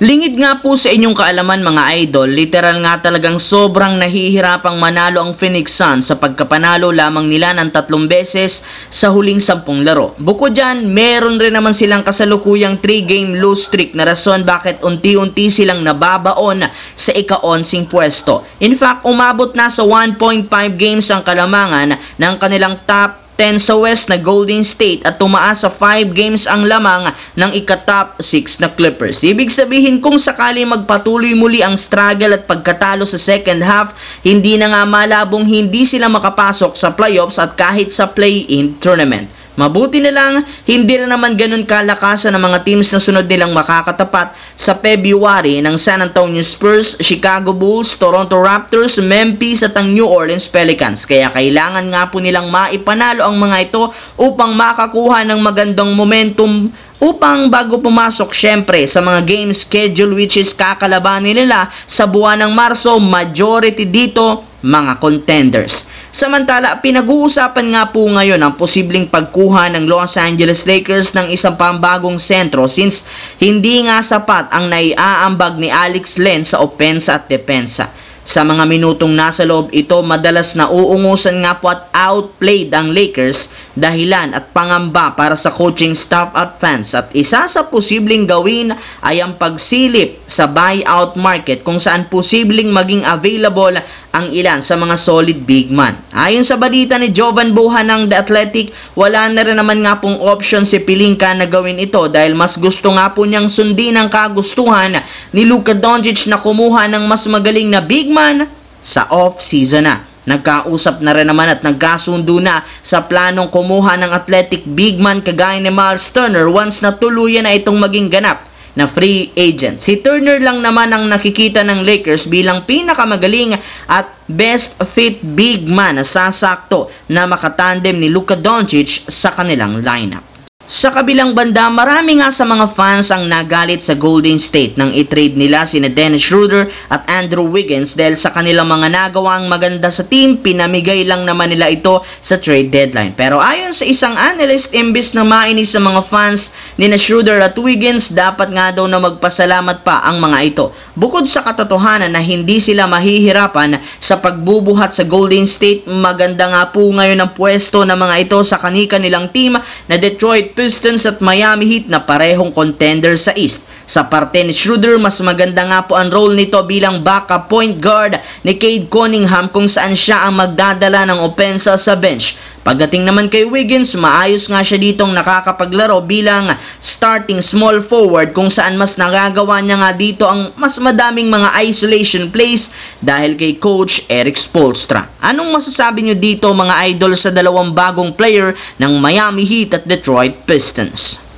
Lingid nga po sa inyong kaalaman mga idol, literal nga talagang sobrang nahihirapang manalo ang Phoenix Suns sa pagkapanalo lamang nila ng 3 beses sa huling 10 laro. Bukod dyan, meron rin naman silang kasalukuyang 3-game lose streak na rason bakit unti-unti silang nababaon sa ika-11 pwesto. In fact, umabot na sa 1.5 games ang kalamangan ng kanilang top 10 sa West na Golden State at tumaas sa 5 games ang lamang ng ika-top 6 na Clippers. Ibig sabihin kung sakali magpatuloy muli ang struggle at pagkatalo sa second half, hindi na nga malabong hindi sila makapasok sa playoffs at kahit sa play-in tournament. Mabuti na lang, hindi na naman ganun kalakasan ng mga teams na sunod nilang makakatapat sa February ng San Antonio Spurs, Chicago Bulls, Toronto Raptors, Memphis at ang New Orleans Pelicans. Kaya kailangan nga po nilang maipanalo ang mga ito upang makakuha ng magandang momentum upang bago pumasok syempre sa mga game schedule which is kakalabanin nila sa buwan ng Marso, majority dito mga contenders. Samantala, pinag-uusapan nga po ngayon ang posibleng pagkuha ng Los Angeles Lakers ng isang pambagong sentro since hindi nga sapat ang naiaambag ni Alex Len sa opensa at depensa. Sa mga minutong nasa loob ito, madalas na uungusan nga po at outplayed ang Lakers, dahilan at pangamba para sa coaching staff at fans. At isa sa posibleng gawin ay ang pagsilip sa buyout market kung saan posibleng maging available ang ilan sa mga solid big man. Ayon sa balita ni Jovan Buha ng The Athletic, wala na rin naman nga pong option si Pelinka na gawin ito dahil mas gusto nga po niyang sundin ang kagustuhan ni Luka Doncic na kumuha ng mas magaling na big man sa off-season na. Nagkausap na rin naman at nagkasundo na sa planong kumuha ng athletic big man kagaya ni Miles Turner once na tuluyan na itong maging ganap na free agent. Si Turner lang naman ang nakikita ng Lakers bilang pinakamagaling at best fit big man na sasakto na makatandem ni Luka Doncic sa kanilang lineup. Sa kabilang banda, marami nga sa mga fans ang nagalit sa Golden State nang i-trade nila sina Dennis Schroeder at Andrew Wiggins dahil sa kanilang mga nagawang maganda sa team, pinamigay lang naman nila ito sa trade deadline. Pero ayon sa isang analyst, imbis na mainis sa mga fans ni Schroeder at Wiggins, dapat nga daw na magpasalamat pa ang mga ito. Bukod sa katotohanan na hindi sila mahihirapan sa pagbubuhat sa Golden State, maganda nga po ngayon ang pwesto ng mga ito sa kani-kanilang team na Detroit Pistons at Miami Heat na parehong contender sa East. Sa parte ni Schroeder, mas maganda nga po ang role nito bilang backup point guard ni Cade Cunningham kung saan siya ang magdadala ng opensa sa bench. Pagdating naman kay Wiggins, maayos nga siya ditong nakakapaglaro bilang starting small forward kung saan mas nagagawa niya nga dito ang mas madaming mga isolation plays dahil kay Coach Erik Spoelstra. Anong masasabi nyo dito mga idol sa dalawang bagong player ng Miami Heat at Detroit Pistons?